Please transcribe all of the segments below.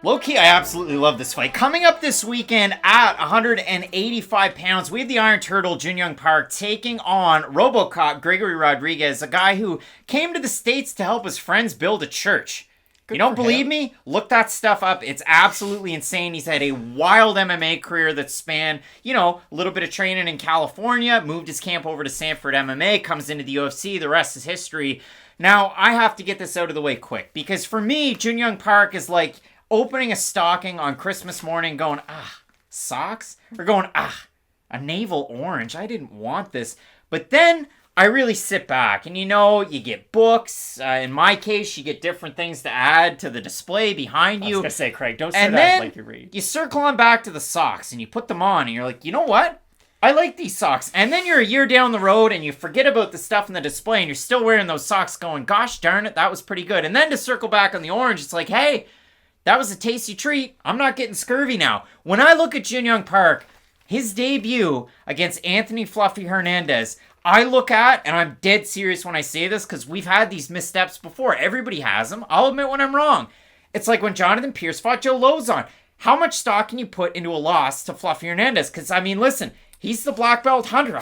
Low-key, I absolutely love this fight. Coming up this weekend at 185 pounds, we have the Iron Turtle, Jun Yong Park, taking on Robocop, Gregory Rodrigues, a guy who came to the States to help his friends build a church. You don't believe me? Look that stuff up. It's absolutely insane. He's had a wild MMA career that spanned, a little bit of training in California, moved his camp over to Sanford MMA, comes into the UFC. The rest is history. Now, I have to get this out of the way quick because for me, Jun Yong Park is like opening a stocking on Christmas morning going, socks? Or going, a navel orange. I didn't want this. But then I really sit back and you get books. In my case, you get different things to add to the display behind you. I was going to say, Craig, don't sit down like you read. You circle on back to the socks and you put them on and you're like, you know what? I like these socks. And then you're a year down the road and you forget about the stuff in the display and you're still wearing those socks going, gosh darn it, that was pretty good. And then to circle back on the orange, it's like, hey, that was a tasty treat. I'm not getting scurvy now. When I look at Jun Yong Park, his debut against Anthony Fluffy Hernandez, I look at, and I'm dead serious when I say this because we've had these missteps before. Everybody has them. I'll admit when I'm wrong. It's like when Jonathan Pierce fought Joe Lozon. How much stock can you put into a loss to Fluffy Hernandez? Because, listen, he's the black belt hunter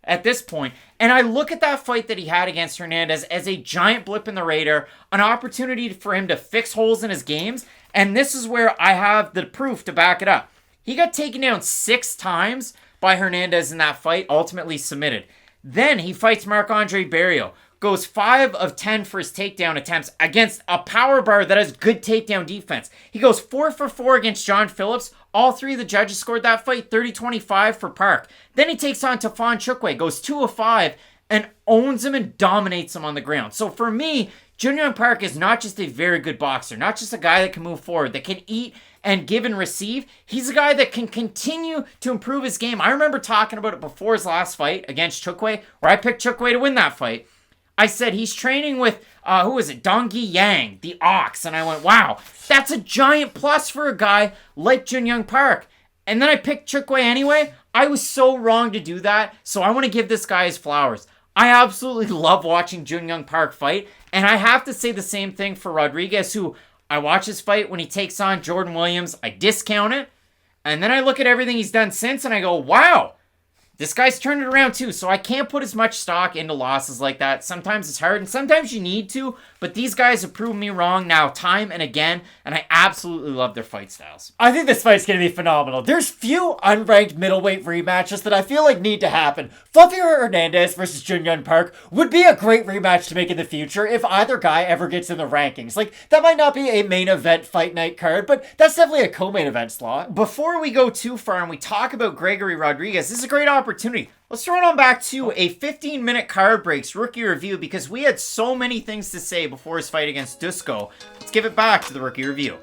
at this point. And I look at that fight that he had against Hernandez as a giant blip in the radar, an opportunity for him to fix holes in his games. And this is where I have the proof to back it up. He got taken down 6 times by Hernandez in that fight, ultimately submitted. Then he fights Marc-Andre Barrio, goes 5 of 10 for his takedown attempts against a power bar that has good takedown defense. He goes 4 for 4 against John Phillips. All 3 of the judges scored that fight, 30-25 for Park. Then he takes on Tafon Chukwe, goes 2 of 5, and owns him and dominates him on the ground. So for me, Jun Yong Park is not just a very good boxer, not just a guy that can move forward, that can eat and give and receive. He's a guy that can continue to improve his game. I remember talking about it before his last fight against Chukwe, where I picked Chukwe to win that fight. I said he's training with, Dongyi Yang, the Ox. And I went, wow, that's a giant plus for a guy like Jun Yong Park. And then I picked Chukwe anyway. I was so wrong to do that, so I want to give this guy his flowers. I absolutely love watching Jun Yong Park fight, and I have to say the same thing for Rodrigues, who I watch his fight when he takes on Jordan Williams. I discount it, and then I look at everything he's done since, and I go, wow, this guy's turned it around too, so I can't put as much stock into losses like that. Sometimes it's hard, and sometimes you need to, but these guys have proven me wrong now time and again, and I absolutely love their fight styles. I think this fight's going to be phenomenal. There's few unranked middleweight rematches that I feel like need to happen. Fluffy Hernandez versus Jun Yong Park would be a great rematch to make in the future if either guy ever gets in the rankings. Like, that might not be a main event fight night card, but that's definitely a co-main event slot. Before we go too far and we talk about Gregory Rodrigues, this is a great opportunity. Let's throw it on back to a 15-minute card breaks rookie review because we had so many things to say before his fight against Dusko. Let's give it back to the rookie review.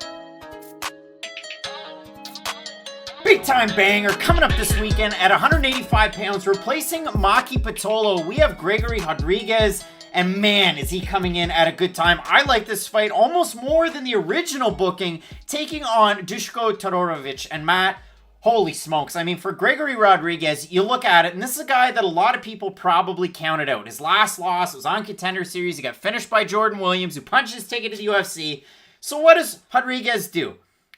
Big time banger coming up this weekend at 185 pounds, replacing Maki Pitolo. We have Gregory Rodrigues, and man, is he coming in at a good time. I like this fight almost more than the original booking, taking on Duško Todorovic. And Matt, holy smokes. For Gregory Rodrigues, you look at it, and this is a guy that a lot of people probably counted out. His last loss was on Contender Series. He got finished by Jordan Williams, who punched his ticket to the UFC. So what does Rodrigues do?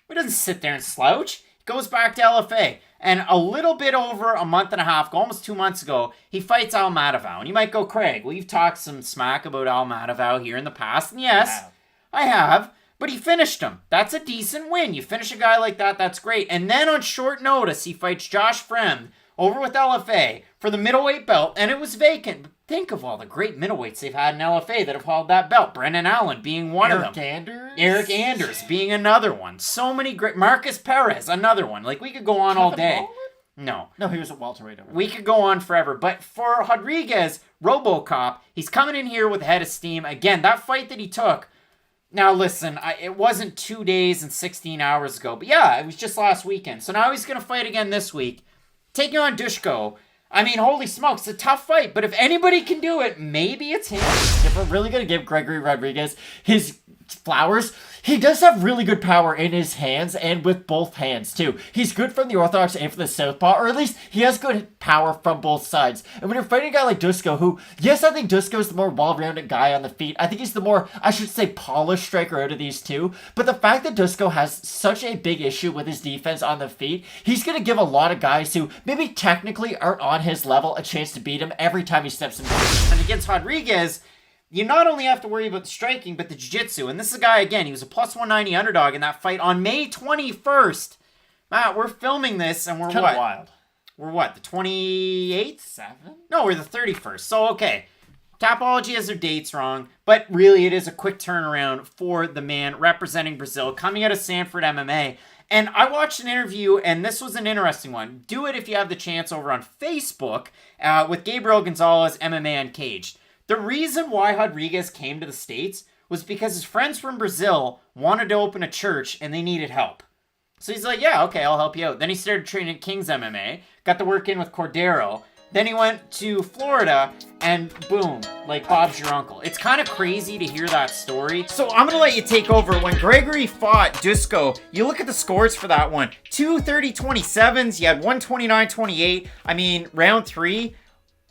He doesn't sit there and slouch. He goes back to LFA. And a little bit over a month and a half, almost 2 months ago, he fights Almatavao. And you might go, Craig, well, you've talked some smack about Almatavao here in the past. And yes, I have. But he finished him. That's a decent win. You finish a guy like that, that's great. And then on short notice, he fights Josh Fremd over with LFA for the middleweight belt, and it was vacant. Think of all the great middleweights they've had in LFA that have held that belt. Brendan Allen being one of them. Eric Anders being another one. So many great... Marcus Perez, another one. Like, we could go on all day. No, he was a welterweight. We could go on forever. But for Rodrigues, Robocop, he's coming in here with a head of steam. Again, that fight that he took... Now, listen, it wasn't 2 days and 16 hours ago. But yeah, it was just last weekend. So now he's going to fight again this week. Taking on Duško. Holy smokes, it's a tough fight. But if anybody can do it, maybe it's him. If we're really going to give Gregory Rodrigues his Flowers, he does have really good power in his hands and with both hands too. He's good from the orthodox and from the southpaw, or at least he has good power from both sides. And when you're fighting a guy like Dusko, who, yes, I think Dusko's the more well-rounded guy on the feet. I think he's the more, I should say, polished striker out of these two. But the fact that Dusko has such a big issue with his defense on the feet, he's going to give a lot of guys who maybe technically aren't on his level a chance to beat him every time he steps in. And against Rodrigues, you not only have to worry about the striking, but the jiu-jitsu. And this is a guy, again, he was a plus 190 underdog in that fight on May 21st. Matt, we're filming this, and we're Kinda what? wild. We're what, the 28th? 7? No, we're the 31st. So, okay. Tapology has their dates wrong, but really it is a quick turnaround for the man representing Brazil, coming out of Sanford MMA. And I watched an interview, and this was an interesting one. Do it if you have the chance over on Facebook with Gabriel Gonzalez, MMA Uncaged. The reason why Rodrigues came to the States was because his friends from Brazil wanted to open a church and they needed help. So he's like, yeah, okay, I'll help you out. Then he started training at King's MMA, got to work in with Cordero. Then he went to Florida and boom, like Bob's your uncle. It's kind of crazy to hear that story. So I'm going to let you take over. When Gregory fought Dusko, you look at the scores for that one. 2 30-27s, you had 129-28. I mean, round 3,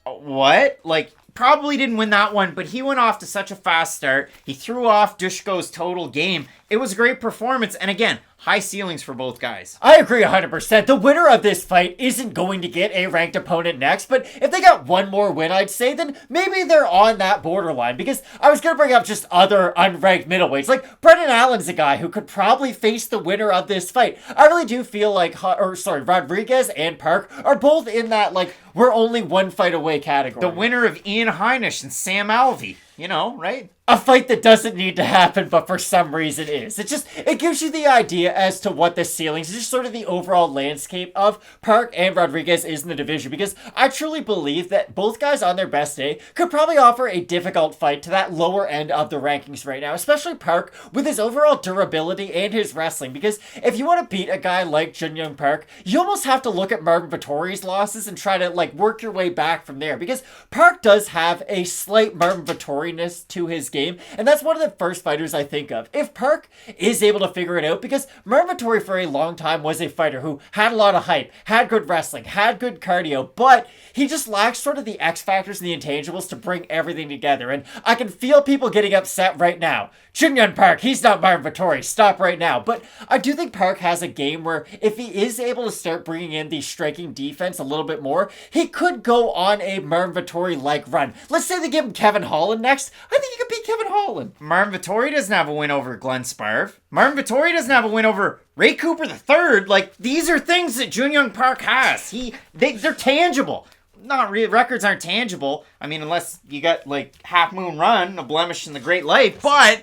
what? Like, probably didn't win that one, but he went off to such a fast start. He threw off Dushko's total game. It was a great performance. And again, high ceilings for both guys. I agree 100%. The winner of this fight isn't going to get a ranked opponent next, but if they got one more win, I'd say, then maybe they're on that borderline, because I was going to bring up just other unranked middleweights. Like, Brendan Allen's a guy who could probably face the winner of this fight. I really do feel like, Rodrigues and Park are both in that, like, we're only one fight away category. The winner of Ian Heinisch and Sam Alvey. You know, right? A fight that doesn't need to happen, but for some reason is. It gives you the idea as to what the ceilings, just sort of the overall landscape of Park and Rodrigues is in the division, because I truly believe that both guys on their best day could probably offer a difficult fight to that lower end of the rankings right now, especially Park with his overall durability and his wrestling, because if you want to beat a guy like Jun Yong Park, you almost have to look at Marvin Vettori's losses and try to, like, work your way back from there, because Park does have a slight Marvin Vettori to his game, and that's one of the first fighters I think of. If Park is able to figure it out, because Marvin Vettori for a long time was a fighter who had a lot of hype, had good wrestling, had good cardio, but he just lacks sort of the X factors and the intangibles to bring everything together, and I can feel people getting upset right now. Jun Yong Park, he's not Marvin Vettori, stop right now. But I do think Park has a game where if he is able to start bringing in the striking defense a little bit more, he could go on a Marvin Vettori-like run. Let's say they give him Kevin Holland next. I think he could beat Kevin Holland. Marvin Vettori doesn't have a win over Glenn Sparv. Marvin Vettori doesn't have a win over Ray Cooper III. Like, these are things that Jun Yong Park has. They're tangible. Not really, records aren't tangible. I mean, unless you got, like, Half Moon Run, a blemish in the Great Life. But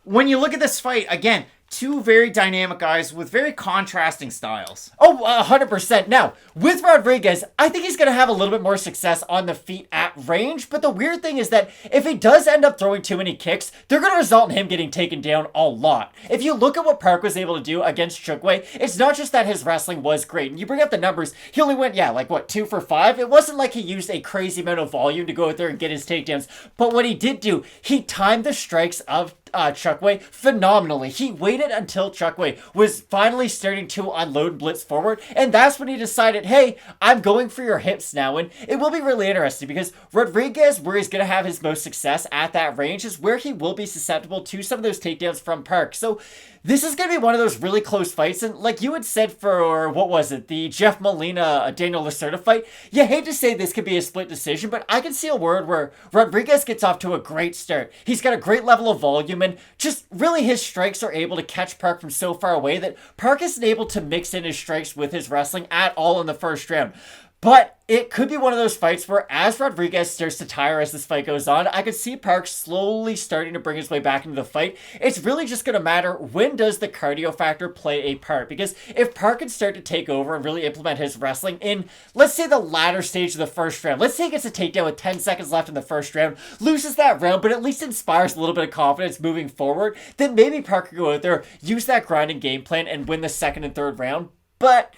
when you look at this fight, again, two very dynamic guys with very contrasting styles. Oh, 100%. Now, with Rodrigues, I think he's going to have a little bit more success on the feet at range, but the weird thing is that if he does end up throwing too many kicks, they're going to result in him getting taken down a lot. If you look at what Park was able to do against Chukwe, it's not just that his wrestling was great, and you bring up the numbers, he only went, 2 for 5? It wasn't like he used a crazy amount of volume to go out there and get his takedowns, but what he did do, he timed the strikes of Chukwe phenomenally. He waited until Chukwe was finally starting to unload blitz forward, and that's when he decided, hey, I'm going for your hips now. And it will be really interesting because Rodrigues, where he's going to have his most success at that range, is where he will be susceptible to some of those takedowns from Park. So this is going to be one of those really close fights, and like you had said for, what was it, the Jeff Molina, Daniel Lacerda fight, you hate to say this could be a split decision, but I can see a world where Rodrigues gets off to a great start. He's got a great level of volume, and just really his strikes are able to catch Park from so far away that Park isn't able to mix in his strikes with his wrestling at all in the first round. But it could be one of those fights where as Rodrigues starts to tire as this fight goes on, I could see Park slowly starting to bring his way back into the fight. It's really just going to matter, when does the cardio factor play a part? Because if Park can start to take over and really implement his wrestling in, let's say, the latter stage of the first round, let's say he gets a takedown with 10 seconds left in the first round, loses that round, but at least inspires a little bit of confidence moving forward, then maybe Park could go out there, use that grinding game plan, and win the second and third round. But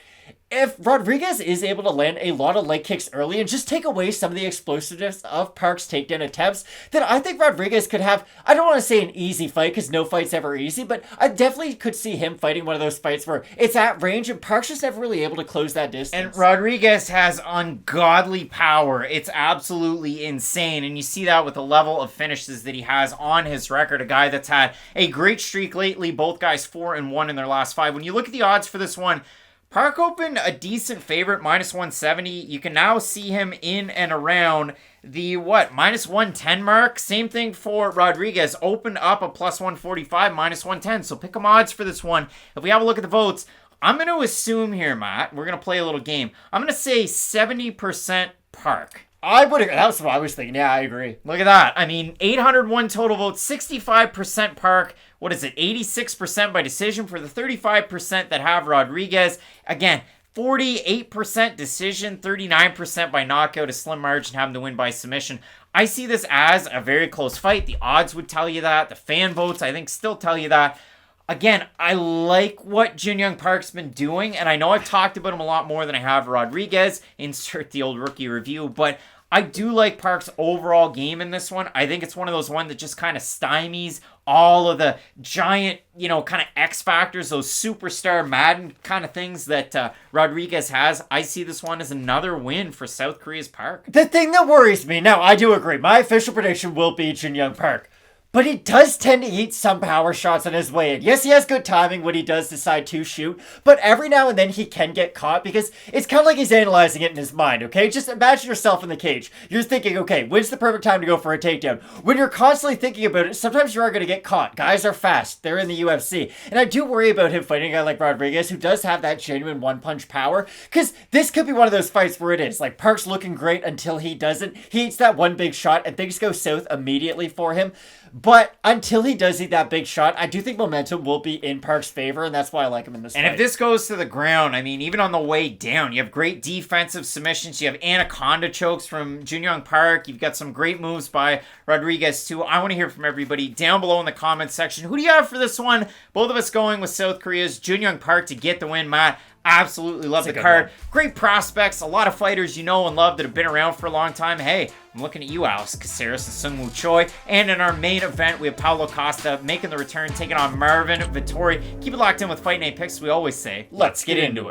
if Rodrigues is able to land a lot of leg kicks early and just take away some of the explosiveness of Park's takedown attempts, then I think Rodrigues could have, I don't want to say an easy fight because no fight's ever easy, but I definitely could see him fighting one of those fights where it's at range and Park's just never really able to close that distance. And Rodrigues has ungodly power. It's absolutely insane. And you see that with the level of finishes that he has on his record. A guy that's had a great streak lately. Both guys 4-1 in their last 5. When you look at the odds for this one, Park opened a decent favorite, -170. You can now see him in and around the, -110 mark. Same thing for Rodrigues. Opened up a +145, -110. So pick 'em odds for this one. If we have a look at the votes, I'm going to assume here, Matt, we're going to play a little game. I'm going to say 70% Park. I would agree. That's what I was thinking. Yeah, I agree. Look at that. I mean, 801 total votes, 65% Park. What is it? 86% by decision for the 35% that have Rodrigues. Again, 48% decision, 39% by knockout, a slim margin, having to win by submission. I see this as a very close fight. The odds would tell you that. The fan votes, I think, still tell you that. Again, I like what Jun Yong Park's been doing, and I know I've talked about him a lot more than I have Rodrigues. Insert the old rookie review, but I do like Park's overall game in this one. I think it's one of those ones that just kind of stymies all of the giant, kind of X factors, those superstar Madden kind of things that Rodrigues has. I see this one as another win for South Korea's Park. The thing that worries me, now I do agree, my official prediction will be Jun Yong Park. But he does tend to eat some power shots on his way in. Yes, he has good timing when he does decide to shoot, but every now and then he can get caught because it's kind of like he's analyzing it in his mind, okay? Just imagine yourself in the cage. You're thinking, okay, when's the perfect time to go for a takedown? When you're constantly thinking about it, sometimes you are going to get caught. Guys are fast. They're in the UFC. And I do worry about him fighting a guy like Rodrigues who does have that genuine one-punch power, because this could be one of those fights where it is. Like, Park's looking great until he doesn't. He eats that one big shot and things go south immediately for him. But until he does eat that big shot, I do think momentum will be in Park's favor, and that's why I like him in this fight. And if this goes to the ground, I mean, even on the way down, you have great defensive submissions. You have anaconda chokes from Jun Yong Park. You've got some great moves by Rodrigues, too. I want to hear from everybody down below in the comments section. Who do you have for this one? Both of us going with South Korea's Jun Yong Park to get the win, Matt. Absolutely love the card. Great prospects. A lot of fighters you know and love that have been around for a long time. Hey, I'm looking at you, Alex Caceres and Seung Choi. And in our main event, we have Paulo Costa making the return, taking on Marvin Vettori. Keep it locked in with Fight Night Picks. We always say, let's get into it.